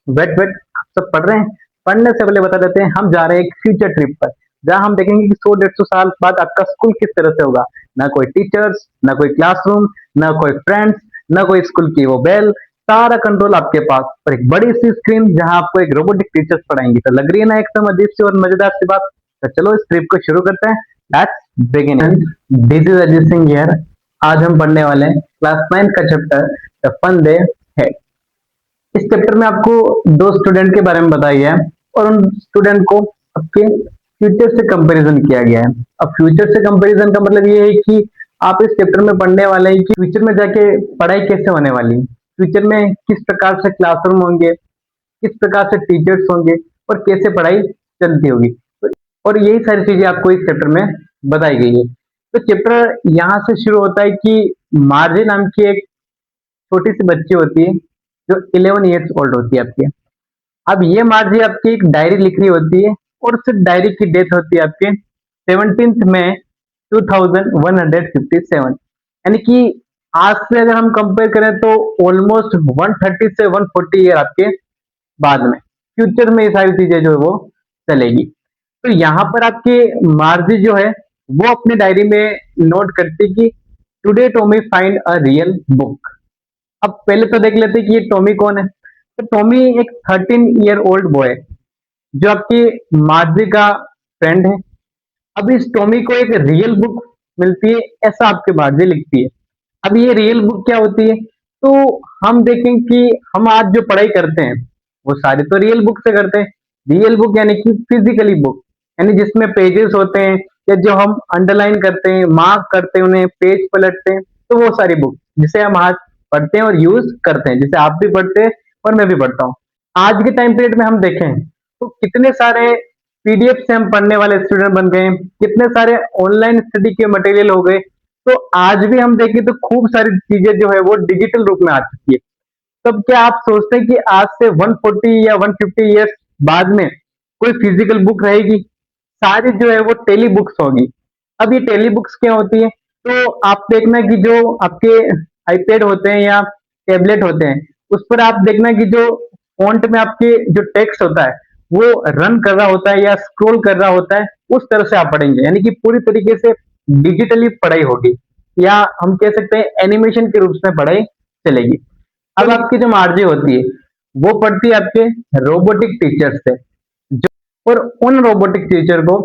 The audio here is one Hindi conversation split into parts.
वेट वेट, आप सब पढ़ रहे हैं? पढ़ने से पहले बता देते हैं, हम जा रहे हैं एक फ्यूचर ट्रिप पर, जहाँ हम देखेंगे कि 100-150 साल बाद आपका स्कूल किस तरह से होगा। ना कोई टीचर्स, ना कोई क्लासरूम, ना कोई फ्रेंड्स, ना कोई स्कूल की वो बेल, सारा कंट्रोल आपके पास और एक बड़ी सी स्क्रीन जहाँ आपको एक रोबोटिक टीचर्स पढ़ाएंगे। तो लग रही है ना एकदम अजीब सी और मजेदार सी बात। तो चलो इस ट्रिप को शुरू करते हैं। Let's begin. This is Ajit Singh here. आज हम पढ़ने वाले हैं क्लास 9 का चैप्टर द फन डे है। इस चैप्टर में आपको दो स्टूडेंट के बारे में बताया गया है और उन स्टूडेंट को आपके फ्यूचर से कंपैरिजन किया गया है। अब फ्यूचर से कंपैरिजन का मतलब ये है कि आप इस चैप्टर में पढ़ने वाले हैं कि फ्यूचर में जाके पढ़ाई कैसे होने वाली है, फ्यूचर में किस प्रकार से क्लासरूम होंगे, किस प्रकार से टीचर्स होंगे और कैसे पढ़ाई चलती होगी। और यही सारी चीजें आपको इस चैप्टर में बताई गई है। तो चैप्टर यहाँ से शुरू होता है कि मार्जे नाम की एक छोटी सी बच्ची होती है जो 11 ईयर्स ओल्ड होती है आपकी। अब ये मार्जी आपकी एक डायरी लिख रही होती है और उस डायरी की डेट होती है आपके 17 मई 2157, यानी कि आज से अगर हम कंपेयर करें तो ऑलमोस्ट 130 से 140 ईयर आपके बाद में फ्यूचर में ये सारी चीजें जो है वो चलेगी। तो यहाँ पर आपके मार्जी जो है वो अपनी डायरी में नोट करती कि today Tommy find a real book. अब पहले तो देख लेते हैं कि ये टॉमी कौन है। तो टॉमी एक 13 ईयर ओल्ड बॉय है जो आपकी मार्जी का फ्रेंड है। अब इस टॉमी को एक रियल बुक मिलती है, ऐसा आपके मार्जी लिखती है। अब ये रियल बुक क्या होती है? तो हम देखें कि हम आज जो पढ़ाई करते हैं वो सारे तो रियल बुक से करते हैं। रियल बुक यानी कि फिजिकली बुक, यानी जिसमें पेजेस होते हैं या जो हम अंडरलाइन करते हैं, मार्क करते हैं, उन्हें पेज पलटते हैं, तो वो सारी बुक जिसे हम आज पढ़ते हैं और यूज करते हैं, जिसे आप भी पढ़ते हैं और मैं भी पढ़ता हूँ। आज के टाइम पीरियड में हम देखें तो कितने सारे पीडीएफ से हम पढ़ने वाले स्टूडेंट बन गए हैं, कितने सारे ऑनलाइन स्टडी के मटेरियल हो गए। तो आज भी हम देखें तो खूब सारी चीजें जो है वो डिजिटल रूप में आ चुकी है। तब क्या आप सोचते हैं कि आज से 140 या 150 ईयर्स बाद में कोई फिजिकल बुक रहेगी? सारी जो है वो टेली बुक्स होगी। अब ये टेली बुक्स क्या होती है? तो आप देखना कि जो आपके आईपैड होते हैं या टैबलेट होते हैं, उस पर आप देखना कि जो फॉन्ट में आपके जो टेक्स्ट होता है वो रन कर रहा होता है या स्क्रॉल कर रहा होता है, उस तरह से आप पढ़ेंगे, यानी कि पूरी तरीके से डिजिटली पढ़ाई होगी, या हम कह सकते हैं एनिमेशन के रूप में पढ़ाई चलेगी। अब आपकी जो मार्जी होती है वो पड़ती है आपके रोबोटिक टीचर से, जो और उन रोबोटिक टीचर को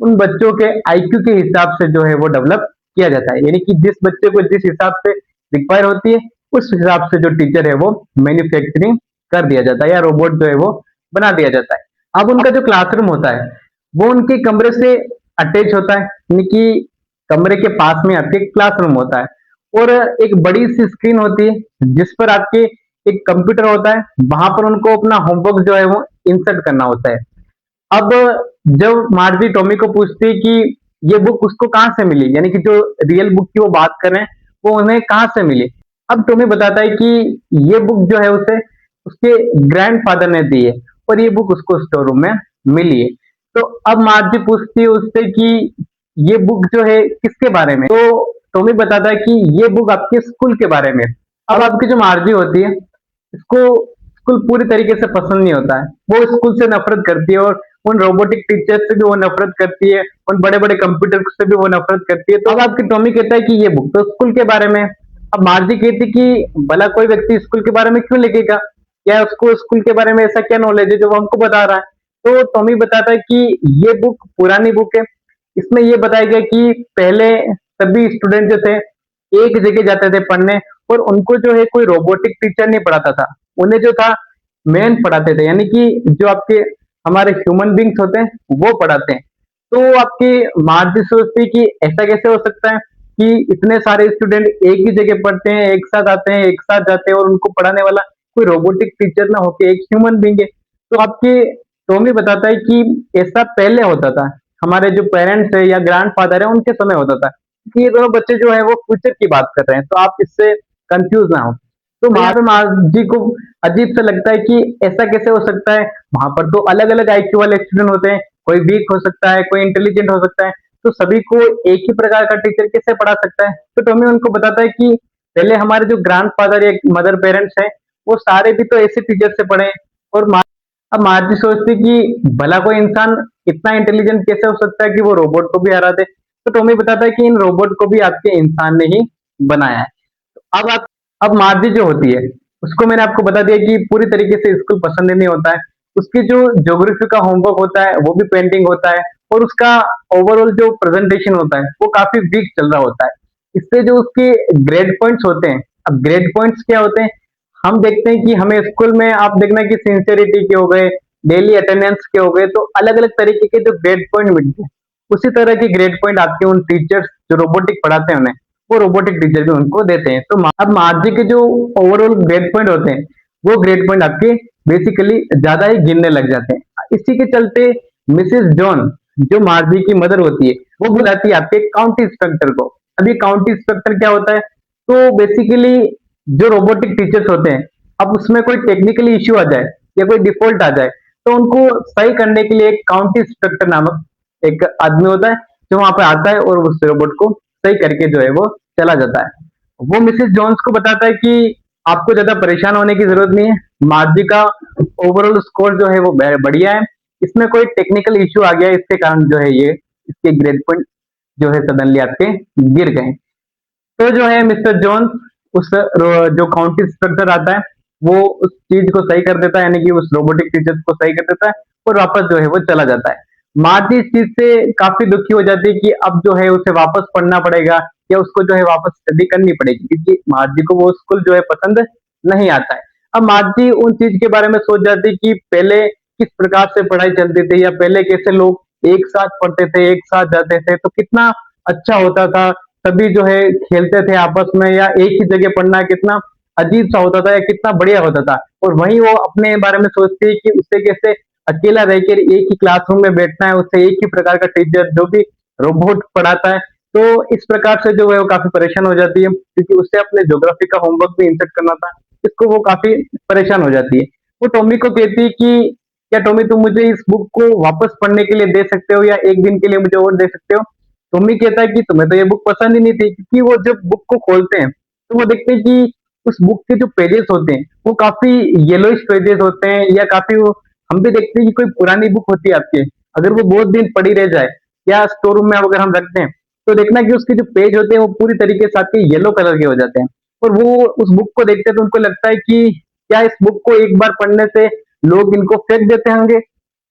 उन बच्चों के आईक्यू के हिसाब से जो है वो डेवलप किया जाता है, यानी कि जिस बच्चे को जिस हिसाब से रिक्वायर होती है उस हिसाब से जो टीचर है वो मैन्युफैक्चरिंग कर दिया जाता है या रोबोट जो है वो बना दिया जाता है। अब उनका जो क्लासरूम होता है वो उनके कमरे से अटैच होता है, यानी कि कमरे के पास में आपके क्लासरूम होता है और एक बड़ी सी स्क्रीन होती है जिस पर आपके एक कंप्यूटर होता है, वहां पर उनको अपना होमवर्क जो है वो इंसर्ट करना होता है। अब जब मार्जी टॉमी को पूछती है कि ये बुक उसको कहाँ से मिली, यानी कि जो रियल बुक की वो बात कर रहे हैं वो उन्हें कहाँ से मिली। अब टॉमी बताता है कि ये बुक जो है उसे उसके ग्रैंडफादर ने दी है और ये बुक उसको स्टोर रूम में मिली है। तो अब मार्जी पूछती है उससे कि ये बुक जो है किसके बारे में। तो टॉमी बताता है कि ये बुक आपके स्कूल के बारे में। अब आपकी जो मार्जी होती है इसको स्कूल पूरी तरीके से पसंद नहीं होता है, वो स्कूल से नफरत करती है और उन रोबोटिक टीचर से भी वो नफरत करती है, उन बड़े बड़े कंप्यूटर से भी वो नफरत करती है। तो अब आपकी टॉमी कहता है कि ये बुक तो स्कूल के बारे में है। अब मार्जी कहती कि भला कोई व्यक्ति स्कूल के बारे में क्यों लिखेगा, या उसको स्कूल के बारे में ऐसा क्या नॉलेज है जो वो हमको बता रहा है। तो टॉमी बताता है कि ये बुक पुरानी बुक है, इसमें ये बताया गया कि पहले सभी स्टूडेंट जो थे एक जगह जाते थे पढ़ने और उनको जो है कोई रोबोटिक टीचर नहीं पढ़ाता था, उन्हें जो था मैन पढ़ाते थे, यानी कि जो आपके हमारे ह्यूमन बींग्स होते हैं वो पढ़ाते हैं। तो आपकी मार्जी सोचती कि ऐसा कैसे हो सकता है कि इतने सारे स्टूडेंट एक ही जगह पढ़ते हैं, एक साथ आते हैं, एक साथ जाते हैं और उनको पढ़ाने वाला कोई रोबोटिक टीचर ना होके एक ह्यूमन बींग है। तो आपके टॉमी बताता है कि ऐसा पहले होता था, हमारे जो पेरेंट्स है या ग्रैंडफादर है उनके समय होता था, कि ये दोनों बच्चे जो है वो फ्यूचर की बात कर रहे हैं, तो आप इससे कंफ्यूज ना हो। तो वहां पे माँ जी को अजीब सा लगता है कि ऐसा कैसे हो सकता है, वहां पर तो अलग अलग आईक्यू वाले स्टूडेंट होते हैं, कोई वीक हो सकता है, कोई इंटेलिजेंट हो सकता है, तो सभी को एक ही प्रकार का टीचर कैसे पढ़ा सकता है। तो टॉमी उनको बताता है कि पहले हमारे जो ग्रैंडफादर या मदर पेरेंट्स हैं वो सारे भी तो ऐसे टीचर से पढ़े और अब मार्जी सोचती कि भला कोई इंसान इतना इंटेलिजेंट कैसे हो सकता है कि वो रोबोट को भी हरा दे। तो टॉमी बताता है कि इन रोबोट को भी आपके इंसान ने ही बनाया है। अब आप अब मार्जी जो होती है उसको मैंने आपको बता दिया कि पूरी तरीके से स्कूल पसंद नहीं होता है। उसकी जो ज्योग्राफी का होमवर्क होता है वो भी पेंटिंग होता है और उसका ओवरऑल जो प्रेजेंटेशन होता है वो काफी वीक चल रहा होता है। इससे जो उसके ग्रेड पॉइंट्स होते हैं, अब ग्रेड पॉइंट्स क्या होते हैं, हम देखते हैं कि हमें स्कूल में आप देखना कि सिंसियरिटी के हो गए, डेली अटेंडेंस के हो गए, तो अलग अलग तरीके के जो ग्रेड पॉइंट मिलते हैं उसी तरह के ग्रेड पॉइंट आपके उन टीचर्स जो रोबोटिक पढ़ाते हैं उन्हें, वो रोबोटिक टीचर भी उनको देते हैं। तो अब मार्जी के जो ओवरऑल ग्रेड पॉइंट होते हैं वो ग्रेड पॉइंट आपके बेसिकली ज्यादा ही गिनने लग जाते हैं। इसी के चलते मिसेस जॉन जो मार्जी की मदर होती है वो बुलाती है आपके काउंटी इंस्पेक्टर को। अभी काउंटी इंस्पेक्टर क्या होता है, तो बेसिकली जो रोबोटिक टीचर्स होते हैं, अब उसमें कोई टेक्निकली इश्यू आ जाए या कोई डिफॉल्ट आ जाए तो उनको सही करने के लिए एक काउंटी इंस्पेक्टर नामक एक आदमी होता है जो वहां पे आता है और उस रोबोट को सही करके जो है वो चला जाता है। वो मिसेस जोन्स को बताता है कि आपको ज्यादा परेशान होने की जरूरत नहीं है, मार्जी का ओवरऑल स्कोर जो है वो बढ़िया है, इसमें कोई टेक्निकल इश्यू आ गया इसके कारण जो है ये इसके ग्रेड पॉइंट जो है सडनली आपके गिर गए। तो जो है मिस्टर जोन्स उस जो काउंटी इंस्पेक्टर आता है वो उस चीज को सही कर देता है, यानी कि उस रोबोटिक टीचर को सही कर देता है और वापस जो है वो चला जाता है। मार्जी इस चीज से काफी दुखी हो जाती है कि अब जो है उसे वापस पढ़ना पड़ेगा या उसको जो है वापस स्टडी करनी पड़ेगी, क्योंकि मार्जी को वो स्कूल जो है पसंद नहीं आता है। अब मार्जी उन चीज के बारे में सोच जाती है कि पहले किस प्रकार से पढ़ाई चलती थी या पहले कैसे लोग एक साथ पढ़ते थे, एक साथ जाते थे, तो कितना अच्छा होता था। सभी जो है खेलते थे आपस में या एक ही जगह पढ़ना कितना अजीब सा होता था या कितना बढ़िया होता था। और वहीं वो अपने बारे में सोचती है कि उससे कैसे अकेला रहकर एक ही क्लासरूम में बैठना है, उससे एक ही प्रकार का टीचर जो भी रोबोट पढ़ाता है। तो इस प्रकार से जो है वो काफी परेशान हो जाती है क्योंकि उससे अपने ज्योग्राफी का होमवर्क भी इंसर्ट करना था, इसको वो काफी परेशान हो जाती है। वो टॉमी को कहती है कि क्या टॉमी तुम मुझे इस बुक को वापस पढ़ने के लिए दे सकते हो या एक दिन के लिए मुझे और दे सकते हो। टॉमी कहता है कि तुम्हें तो ये बुक पसंद ही नहीं थी, क्योंकि वो जब बुक को खोलते हैं तो वो देखते हैं कि उस बुक के जो पेजेस होते हैं वो काफी येलोइश पेजेस होते हैं या काफी वो हम भी देखते हैं कि कोई पुरानी बुक होती है आपके, अगर वो बहुत दिन पड़ी रह जाए या स्टोर रूम में अगर हम रखते हैं तो देखना कि उसके जो पेज होते हैं वो पूरी तरीके से आपके येलो कलर के हो जाते हैं और वो उस बुक को देखते हैं तो उनको लगता है कि क्या इस बुक को एक बार पढ़ने से लोग इनको फेंक देते होंगे।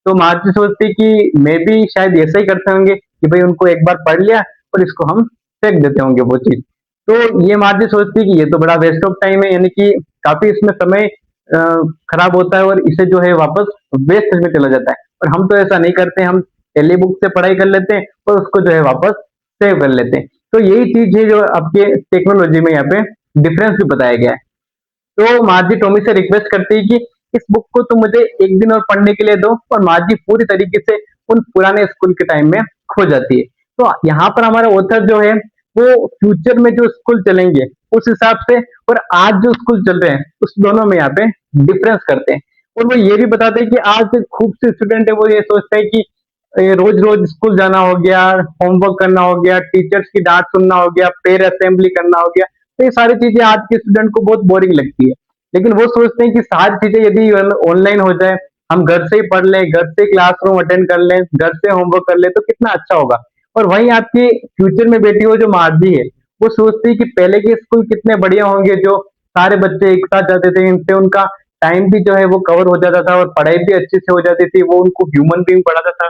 तो मार्जी सोचती कि मे भी शायद ऐसा ही करते होंगे कि भाई उनको एक बार पढ़ लिया और इसको हम फेंक देते होंगे वो चीज। तो ये मार्जी सोचती कि ये तो बड़ा वेस्ट ऑफ टाइम है, यानी कि काफी इसमें समय अ, खराब होता है और इसे जो है वापस वेस्ट में चला जाता है। और हम तो ऐसा नहीं करते, हम पहले बुक से पढ़ाई कर लेते हैं और उसको जो है वापस सेव कर लेते हैं। तो यही चीज है जो आपके टेक्नोलॉजी में यहाँ पे डिफरेंस भी बताया गया है। तो मार्जी टॉमी से रिक्वेस्ट करती है कि इस बुक को तुम मुझे एक दिन और पढ़ने के लिए दो, और मार्जी पूरी तरीके से उन पुराने स्कूल के टाइम में खो जाती है। तो यहाँ पर हमारा ऑथर जो है वो फ्यूचर में जो स्कूल चलेंगे उस हिसाब से और आज जो स्कूल चल रहे हैं उस दोनों में यहाँ पे डिफरेंस करते हैं। और वो ये भी बताते हैं कि आज खूब से स्टूडेंट है वो ये सोचते हैं कि रोज रोज स्कूल जाना हो गया, होमवर्क करना हो गया, टीचर्स की डांट सुनना हो गया, पेयर असेंबली करना हो गया, तो ये सारी चीजें आज के स्टूडेंट को बहुत बोरिंग लगती है। लेकिन वो सोचते हैं कि सारी चीजें यदि ऑनलाइन हो जाए, हम घर से ही पढ़ लें, घर से क्लासरूम अटेंड कर लें, घर से होमवर्क कर लें, तो कितना अच्छा होगा। और वहीं आपकी फ्यूचर में बेटी हो जो मार्जी है वो सोचती है कि पहले के स्कूल कितने बढ़िया होंगे, जो सारे बच्चे एक साथ जाते थे, इनसे उनका टाइम भी जो है वो कवर हो जाता था और पढ़ाई भी अच्छे से हो जाती थी, वो उनको ह्यूमन बीइंग पढ़ाता था।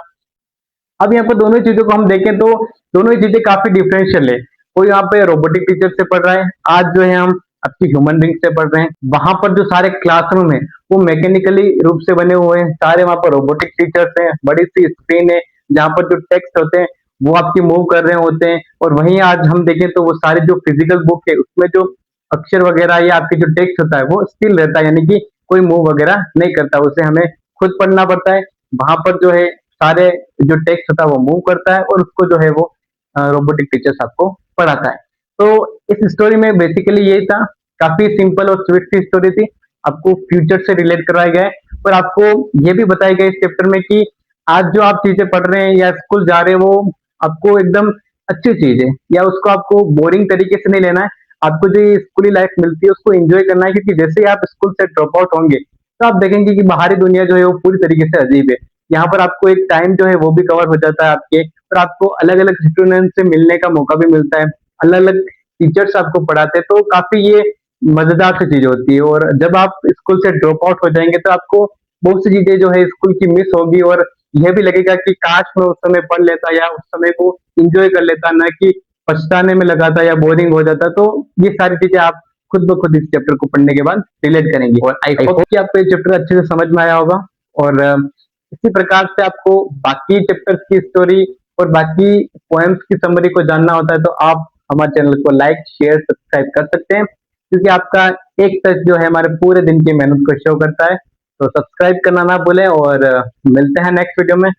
अब यहाँ पर दोनों चीजों को हम देखें तो दोनों ही चीजें काफी डिफरेंशियल है। कोई यहाँ पे रोबोटिक टीचर से पढ़ रहा है, आज जो है हम आपकी ह्यूमन बीइंग से पढ़ रहे हैं। वहां पर जो सारे क्लासरूम है वो मैकेनिकली रूप से बने हुए हैं, सारे वहां पर रोबोटिक टीचर्स हैं, बड़ी सी स्क्रीन है जहाँ पर जो टेक्स्ट होते हैं वो आपकी मूव कर रहे होते हैं। और वहीं आज हम देखें तो वो सारे जो फिजिकल बुक है उसमें जो अक्षर वगैरह या आपकी जो टेक्स्ट होता है वो स्टिल रहता है, यानी कि कोई मूव वगैरह नहीं करता, उसे हमें खुद पढ़ना पड़ता है। वहां पर जो है सारे जो टेक्स्ट होता है वो मूव करता है और उसको जो है वो रोबोटिक टीचर्स आपको पढ़ाता है। तो इस स्टोरी में बेसिकली यही था, काफी सिंपल और स्वीट सी स्टोरी थी, आपको फ्यूचर से रिलेट करवाया गया है और आपको ये भी बताया गया इस चैप्टर में कि आज जो आप चीजें पढ़ रहे हैं या स्कूल जा रहे हैं वो आपको एकदम अच्छी चीज है या उसको आपको बोरिंग तरीके से नहीं लेना है। आपको जो ये स्कूली लाइफ मिलती है उसको एंजॉय करना है, क्योंकि जैसे ही आप स्कूल से ड्रॉप आउट होंगे तो आप देखेंगे कि बाहरी दुनिया जो है वो पूरी तरीके से अजीब है। यहाँ पर आपको एक टाइम जो है वो भी कवर हो जाता है आपके, और आपको अलग-अलग स्टूडेंट से मिलने का मौका भी मिलता है, अलग-अलग टीचर्स आपको पढ़ाते हैं, तो काफ़ी ये मज़ेदार सी चीज़ होती है। और जब आप स्कूल से ड्रॉप आउट हो जाएँगे तो आपको बहुत सी चीज़ें जो है स्कूल की मिस होगी, और यह भी लगेगा कि काश मैं उस समय पढ़ लेता या उस समय को एन्जॉय कर लेता, ना कि पछताने में लगाता या बोरिंग हो जाता। तो ये सारी चीज़ें आप खुद ब खुद इस चैप्टर को पढ़ने के बाद रिलेट करेंगे, और आई होप कि आपको ये चैप्टर अच्छे से समझ में आया होगा। और इसी प्रकार से आपको बाकी चैप्टर्स की स्टोरी और बाकी पोएम्स की समरी को जानना होता है, तो आप हमारे चैनल को लाइक, शेयर, सब्सक्राइब कर सकते हैं, क्योंकि आपका एक टच जो है हमारे पूरे दिन की मेहनत को शो करता है। तो सब्सक्राइब करना ना भूलें, और मिलते हैं नेक्स्ट वीडियो में।